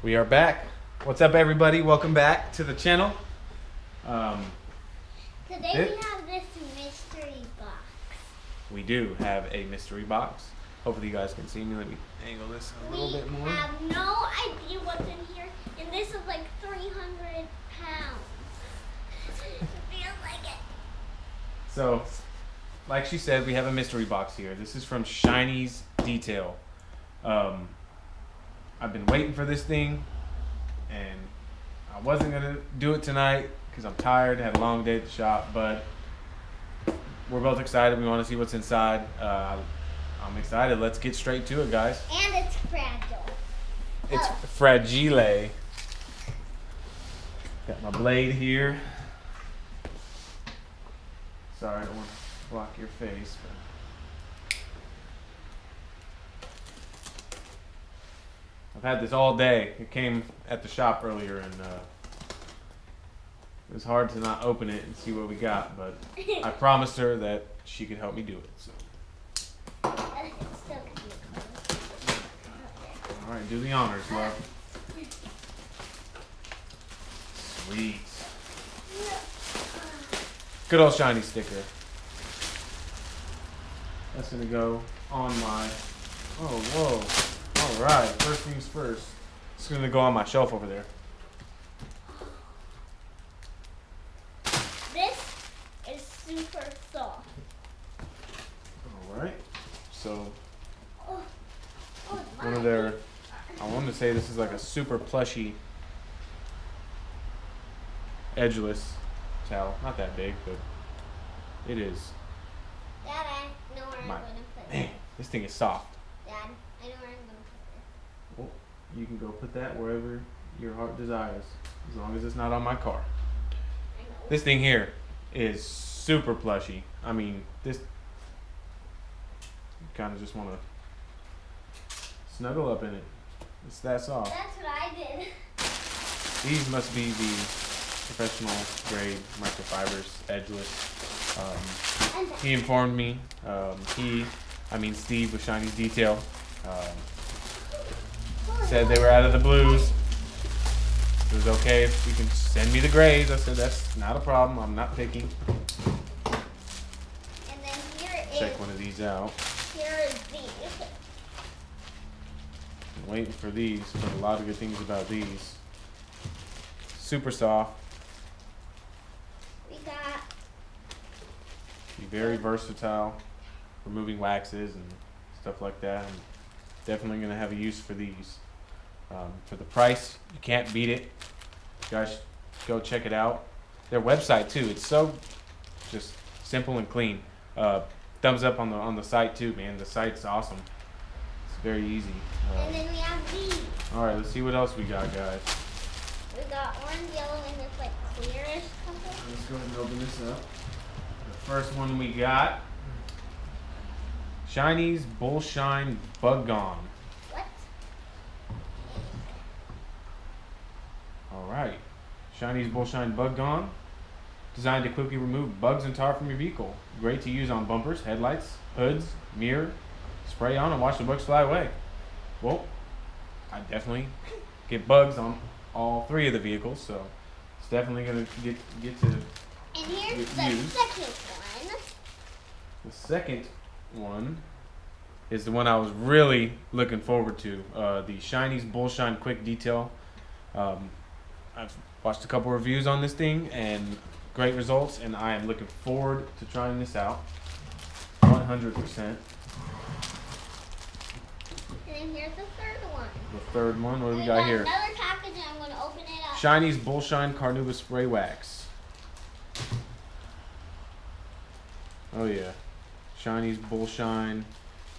We are back. What's up, everybody? Welcome back to the channel. Today we have this mystery box. We do have a mystery box. Hopefully you guys can see me. Let me angle this a little bit more. We have no idea what's in here, and this is like 300 pounds. It feels like it. So, like she said, we have a mystery box here. This is from Shiney's Detail. I've been waiting for this thing, and I wasn't gonna do it tonight because I'm tired. Had a long day at the shop, but we're both excited. We want to see what's inside. I'm excited. Let's get straight to it, guys. And it's fragile. It's fragile. Got my blade here. Sorry, I don't want to block your face. But I've had this all day. It came at the shop earlier, and it was hard to not open it and see what we got. But I promised her that she could help me do it. So, It's still gonna be closed. all right, do the honors, love. Sweet. Good old shiny sticker. That's gonna go on my. Oh, whoa. All right. First things first. It's gonna go on my shelf over there. This is super soft. All right. So Oh, one of their. I want to say this is like a super plushy, edgeless towel. Not that big, but it is. Dad, I know where I'm gonna put Man, it. this thing is soft. Dad, I know where I'm gonna put Well, you can go put that wherever your heart desires, as long as it's not on my car. it. I know. This thing here is super plushy. I mean, this. You kind of just want to snuggle up in it. It's that soft. That's what I did. These must be the professional grade microfibers, edgeless. He informed me. Steve with Shiny's Detail, said they were out of the blues. It was okay if you can send me the grays. I said that's not a problem. I'm not picky. And then here is Check one of these out. here is these. I'm waiting for these. Heard a lot of good things about these. Super soft. We got Be very versatile. Removing waxes and stuff like that. I'm definitely gonna have a use for these. For the price, you can't beat it. You guys go check it out. Their website too. It's so just simple and clean. Thumbs up on the site too, man. The site's awesome. It's very easy. and then we have these. All right, let's see what else we got, guys. We got orange, yellow, and this like clearish color. Let's go ahead and open this up. The first one we got, Shiny's Bullshine Bug Gone. What? All right, Shiny's Bullshine Bug Gone, designed to quickly remove bugs and tar from your vehicle. Great to use on bumpers, headlights, hoods, mirror. Spray on and watch the bugs fly away. Well, I definitely get bugs on all three of the vehicles, so it's definitely gonna get to. And here's the Used. second one. The second one is the one I was really looking forward to. The Shiny's Bullshine Quick Detail. I've watched a couple reviews on this thing and great results, and I am looking forward to trying this out. 100%. And then here's the third one. The third one, what do we We got here? another package, and I'm going to open it up. Shiny's Bullshine Carnauba Spray Wax. Oh yeah. Shiny's Bullshine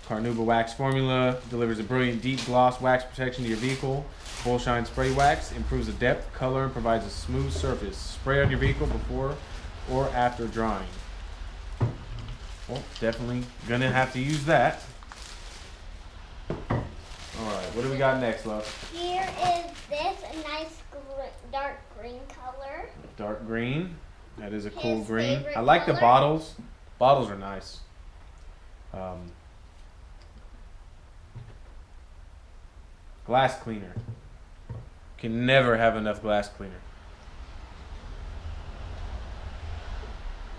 Carnauba Wax Formula delivers a brilliant deep gloss wax protection to your vehicle. Bullshine Spray Wax improves the depth, color, and provides a smooth surface. Spray on your vehicle before or after drying. Well, definitely gonna have to use that. Alright, what do we got next, love? Here is this nice dark green color. Dark green. That is a cool His green. favorite I like the color. bottles. Bottles are nice. Glass cleaner. Can never have enough glass cleaner.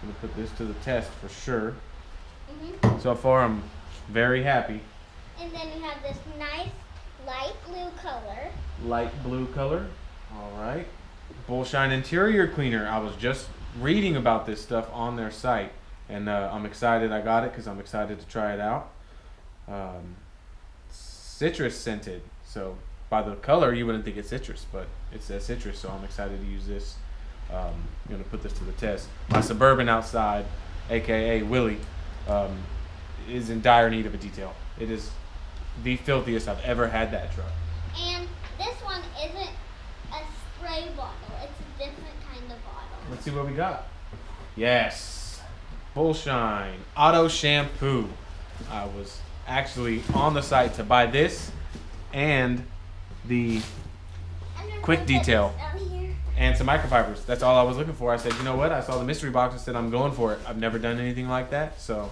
I'm gonna put this to the test for sure. So far, I'm very happy. And then we have this nice light blue color. Light blue color. All right. Bullshine interior cleaner. I was just reading about this stuff on their site, and I'm excited I got it because I'm excited to try it out. Citrus scented. So by the color, you wouldn't think it's citrus, but it says citrus, so I'm excited to use this. I'm going to put this to the test. My Suburban outside, aka Willie, is in dire need of a detail. It is the filthiest I've ever had that truck. And this one isn't a spray bottle. It's a different kind of bottle. Let's see what we got. Yes. Bullshine Auto Shampoo. I was actually on the site to buy this and the quick detail and some microfibers. That's all I was looking for. I said, you know what? I saw the mystery box and said, I'm going for it. I've never done anything like that, so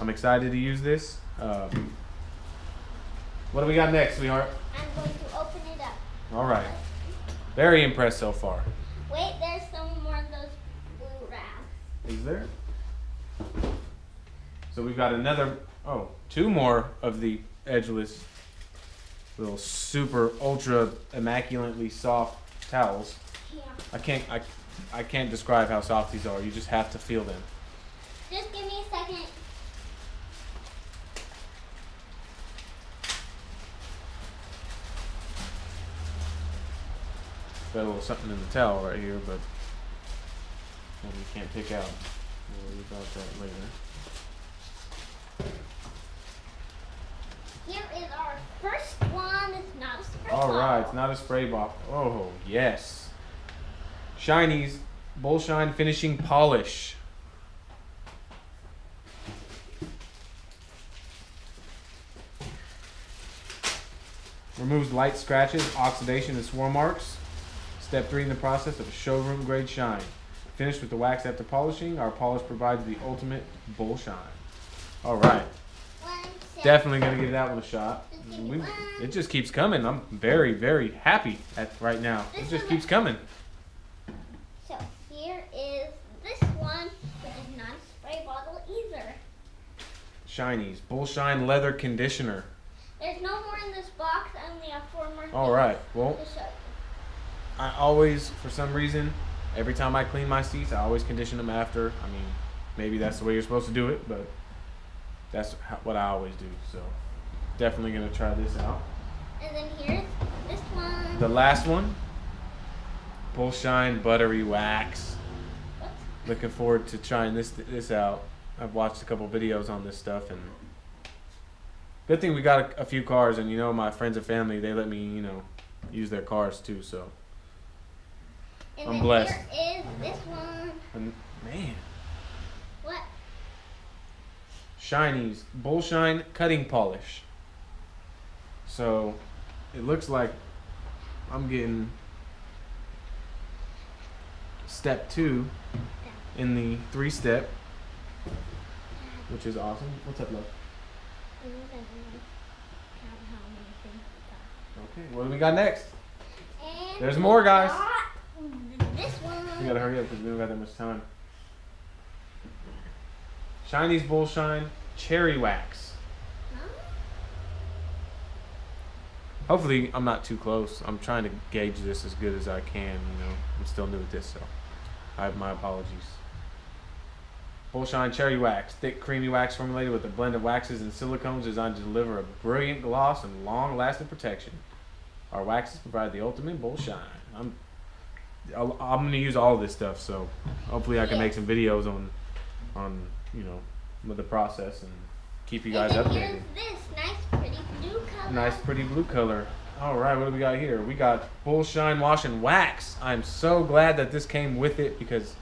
I'm excited to use this. What do we got next, sweetheart? I'm going to open it up. All right. Very impressed so far. Wait, there's some more of those blue wraps. Is there? So we've got two more of the edgeless little super ultra immaculately soft towels. Yeah. I can't describe how soft these are. You just have to feel them. Just give me a second. Got a little something in the towel right here, but we can't pick out. We'll worry about that later. Here is our first one. It's not a spray All bottle. right, it's not a spray bottle. Oh, yes. Shiney's Bullshine Finishing Polish. Removes light scratches, oxidation, and swirl marks. Step 3 in the process of a showroom grade shine. Finished with the wax after polishing, our polish provides the ultimate bullshine. All right. Definitely going to give that one a shot. It just keeps coming. I'm very, very happy right now. It just keeps coming. So here is this one, which is not a spray bottle either. Shiney's Bullshine Leather Conditioner. There's no more in this box. I only have 4 more. All right. Well, to show you. I always, for some reason, every time I clean my seats, I always condition them after. I mean, maybe that's the way you're supposed to do it, but that's what I always do. So definitely going to try this out. And then here's this one. The last one, Bullshine Buttery Wax. What? Looking forward to trying this out. I've watched a couple videos on this stuff, and good thing we got a few cars, and my friends and family, they let me use their cars too, so And I'm then blessed. Here is this one. And man, What? Shiney's Bullshine Cutting Polish. So it looks like I'm getting step 2 in the 3-step, which is awesome. What's up, love? Okay, what do we got next? And There's more, guys. This one. We gotta hurry up because we don't got that much time. Shiney's Bullshine Cherry Wax. Huh? Hopefully I'm not too close. I'm trying to gauge this as good as I can, I'm still new at this, so I have my apologies. Bullshine Cherry Wax. Thick, creamy wax formulated with a blend of waxes and silicones designed to deliver a brilliant gloss and long-lasting protection. Our waxes provide the ultimate bullshine. I'm going to use all of this stuff, so hopefully I can make some videos on with the process and keep you guys and then updated. Here's this nice pretty blue color. Nice pretty blue color. All right, what do we got here? We got Bullshine Wash and Wax. I'm so glad that this came with it because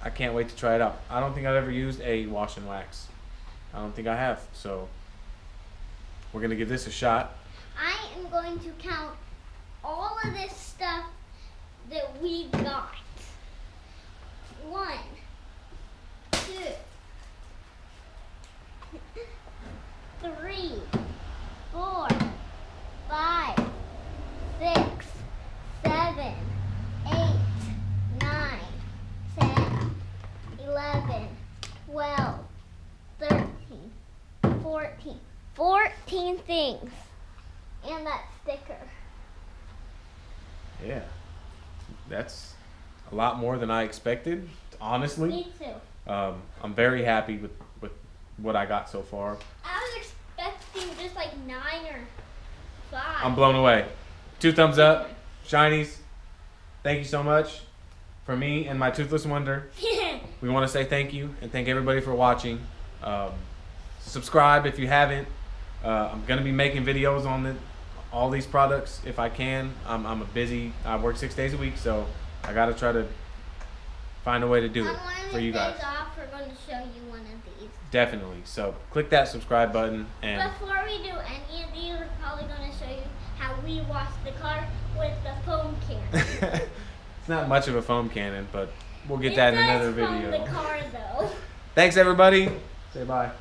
I can't wait to try it out. I don't think I've ever used a wash and wax. I don't think I have, so we're going to give this a shot. I am going to count all of this stuff that we got. 1, 2, 3, 4, 5, 15 things. And that sticker. Yeah. That's a lot more than I expected, honestly. Me too. I'm very happy with what I got so far. I was expecting just like 9 or 5. I'm blown away. 2 thumbs up. Shinies, thank you so much. For me and my Toothless Wonder, we want to say thank you and thank everybody for watching. Subscribe if you haven't. I'm going to be making videos on all these products if I can. I'm a busy, I work 6 days a week, so I got to try to find a way to do it for you guys. Off, we're going to show you one of these. Definitely. So click that subscribe button. And before we do any of these, we're probably going to show you how we wash the car with the foam can. It's not much of a foam cannon, but we'll get that in another video. The car, though. Thanks, everybody. Say bye.